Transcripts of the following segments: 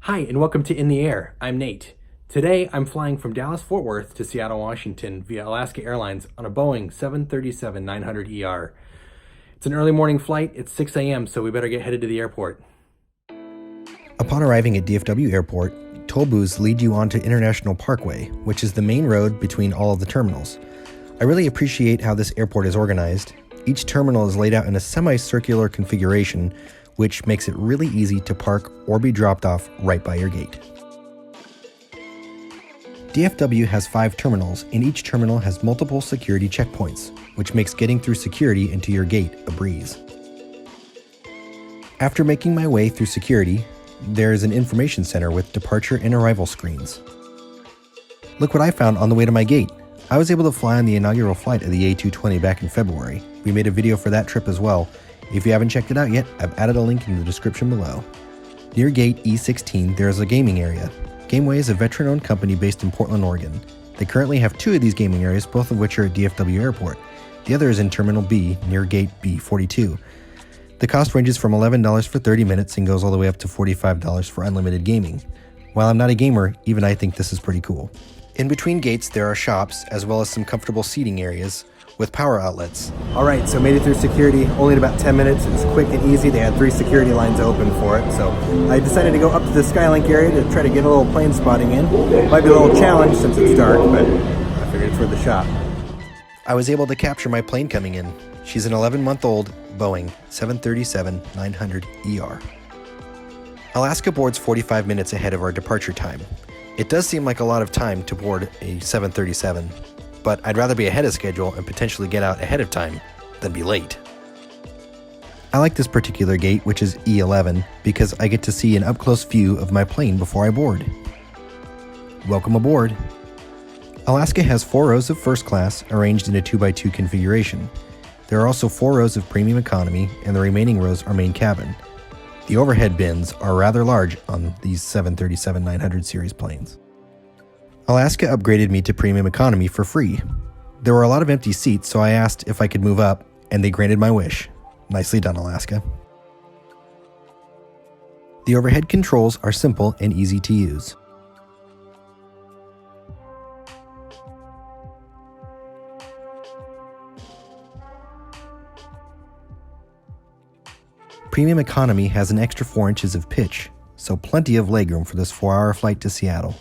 Hi, and welcome to In the Air. I'm Nate. Today, I'm flying from Dallas-Fort Worth to Seattle, Washington via Alaska Airlines on a Boeing 737-900ER. It's an early morning flight. It's 6 a.m., so we better get headed to the airport. Upon arriving at DFW Airport, toll booths lead you onto International Parkway, which is the main road between all of the terminals. I really appreciate how this airport is organized. Each terminal is laid out in a semicircular configuration, which makes it really easy to park or be dropped off right by your gate. DFW has 5 terminals, and each terminal has multiple security checkpoints, which makes getting through security and to your gate a breeze. After making my way through security, there is an information center with departure and arrival screens. Look what I found on the way to my gate. I was able to fly on the inaugural flight of the A220 back in February. We made a video for that trip as well. If you haven't checked it out yet, I've added a link in the description below. Near gate E16, there is a gaming area. Gameway is a veteran-owned company based in Portland, Oregon. They currently have 2 of these gaming areas, both of which are at DFW Airport. The other is in Terminal B, near gate B42. The cost ranges from $11 for 30 minutes and goes all the way up to $45 for unlimited gaming. While I'm not a gamer, even I think this is pretty cool. In between gates, there are shops, as well as some comfortable seating areas with power outlets. All right, so made it through security, only in about 10 minutes. It was quick and easy. They had 3 security lines open for it. So I decided to go up to the Skylink area to try to get a little plane spotting in. Might be a little challenge since it's dark, but I figured it's worth a shot. I was able to capture my plane coming in. She's an 11-month-old Boeing 737-900ER. Alaska boards 45 minutes ahead of our departure time. It does seem like a lot of time to board a 737, but I'd rather be ahead of schedule and potentially get out ahead of time than be late. I like this particular gate, which is E11, because I get to see an up-close view of my plane before I board. Welcome aboard. Alaska has 4 rows of first class arranged in a 2x2 configuration. There are also 4 rows of premium economy, and the remaining rows are main cabin. The overhead bins are rather large on these 737-900 series planes. Alaska upgraded me to premium economy for free. There were a lot of empty seats, so I asked if I could move up, and they granted my wish. Nicely done, Alaska. The overhead controls are simple and easy to use. Premium economy has an extra 4 inches of pitch, so plenty of legroom for this 4-hour flight to Seattle.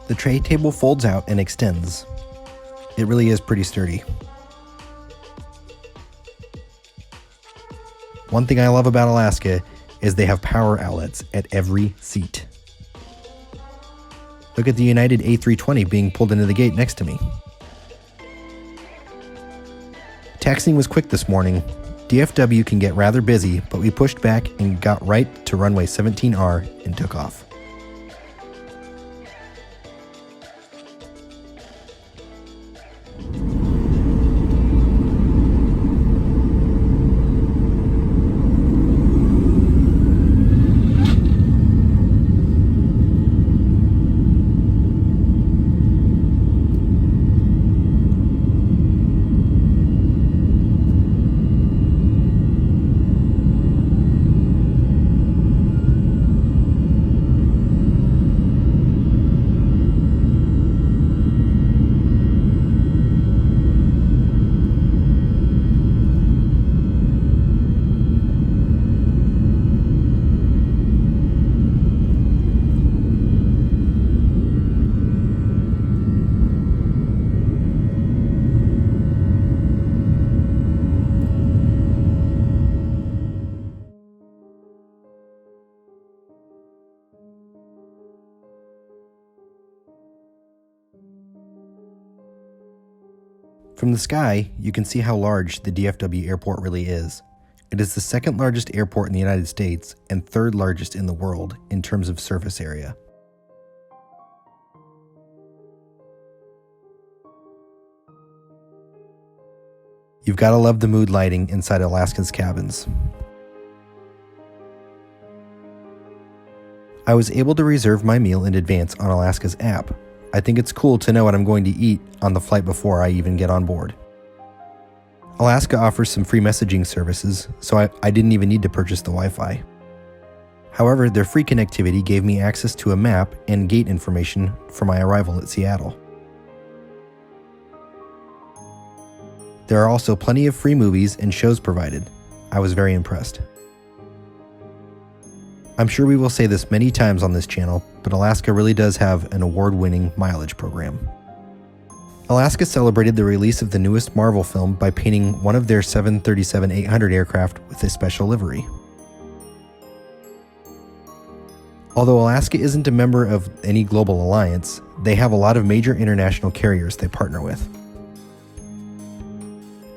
The tray table folds out and extends. It really is pretty sturdy. One thing I love about Alaska is they have power outlets at every seat. Look at the United A320 being pulled into the gate next to me. Taxiing was quick this morning. DFW can get rather busy, but we pushed back and got right to runway 17R and took off. From the sky, you can see how large the DFW airport really is. It is the 2nd largest airport in the United States and 3rd largest in the world in terms of surface area. You've got to love the mood lighting inside Alaska's cabins. I was able to reserve my meal in advance on Alaska's app. I think it's cool to know what I'm going to eat on the flight before I even get on board. Alaska offers some free messaging services, so I didn't even need to purchase the Wi-Fi. However, their free connectivity gave me access to a map and gate information for my arrival at Seattle. There are also plenty of free movies and shows provided. I was very impressed. I'm sure we will say this many times on this channel, but Alaska really does have an award-winning mileage program. Alaska celebrated the release of the newest Marvel film by painting one of their 737-800 aircraft with a special livery. Although Alaska isn't a member of any global alliance, they have a lot of major international carriers they partner with.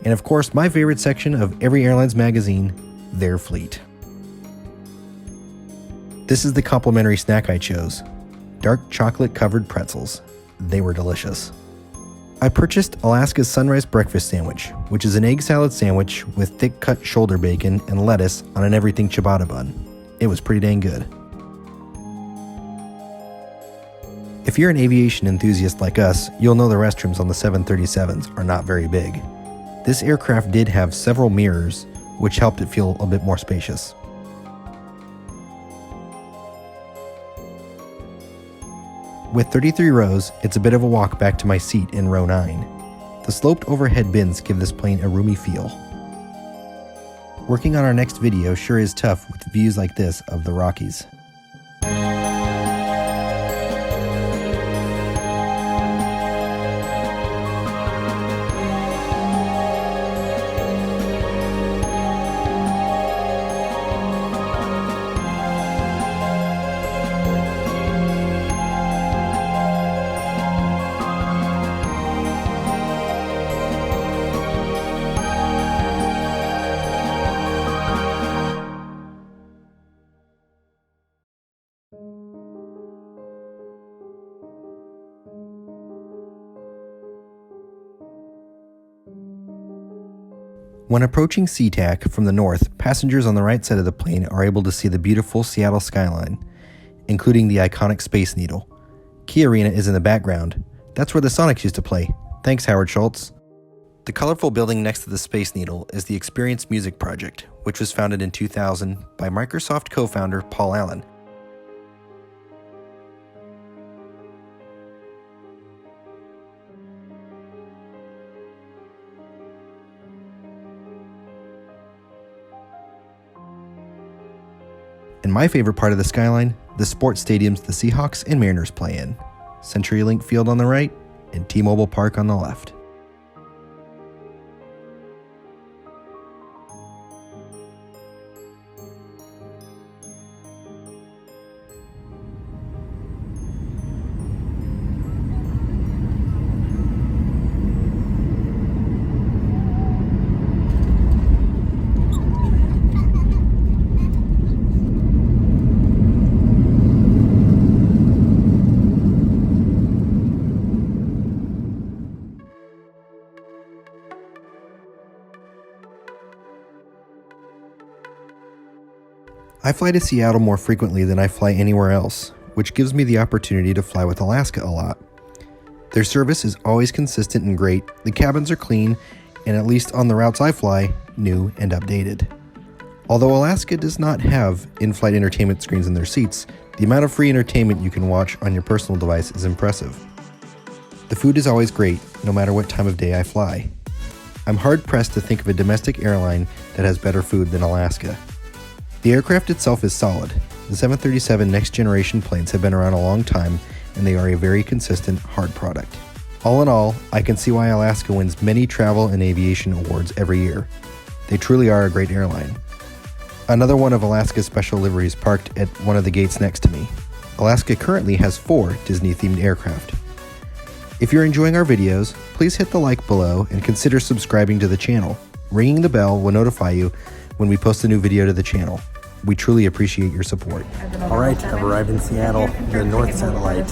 And of course, my favorite section of every airline's magazine, their fleet. This is the complimentary snack I chose. Dark chocolate covered pretzels. They were delicious. I purchased Alaska's Sunrise Breakfast Sandwich, which is an egg salad sandwich with thick cut shoulder bacon and lettuce on an everything ciabatta bun. It was pretty dang good. If you're an aviation enthusiast like us, you'll know the restrooms on the 737s are not very big. This aircraft did have several mirrors, which helped it feel a bit more spacious. With 33 rows, it's a bit of a walk back to my seat in row 9. The sloped overhead bins give this plane a roomy feel. Working on our next video sure is tough with views like this of the Rockies. When approaching sea-tac from the north, passengers on the right side of the plane are able to see the beautiful Seattle skyline, including the iconic Space Needle. Key Arena is in the background. That's where the Sonics used to play. Thanks, Howard Schultz. The colorful building next to the Space Needle is the Experience Music Project, which was founded in 2000 by Microsoft co-founder Paul Allen. And my favorite part of the skyline, the sports stadiums the Seahawks and Mariners play in. CenturyLink Field on the right, and T-Mobile Park on the left. I fly to Seattle more frequently than I fly anywhere else, which gives me the opportunity to fly with Alaska a lot. Their service is always consistent and great, the cabins are clean, and at least on the routes I fly, new and updated. Although Alaska does not have in-flight entertainment screens in their seats, the amount of free entertainment you can watch on your personal device is impressive. The food is always great, no matter what time of day I fly. I'm hard-pressed to think of a domestic airline that has better food than Alaska. The aircraft itself is solid. The 737 next generation planes have been around a long time, and they are a very consistent, hard product. All in all, I can see why Alaska wins many travel and aviation awards every year. They truly are a great airline. Another one of Alaska's special liveries parked at one of the gates next to me. Alaska currently has 4 Disney-themed aircraft. If you're enjoying our videos, please hit the like below and consider subscribing to the channel. Ringing the bell will notify you when we post a new video to the channel. We truly appreciate your support. All right, I've arrived in Seattle, the North Satellite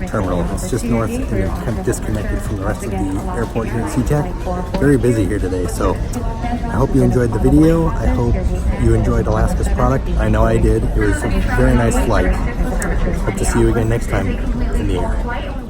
Terminal. It's just north and kind of disconnected from the rest of the airport here at SeaTac. Very busy here today, so I hope you enjoyed the video. I hope you enjoyed Alaska's product. I know I did. It was a very nice flight. Hope to see you again next time in the air.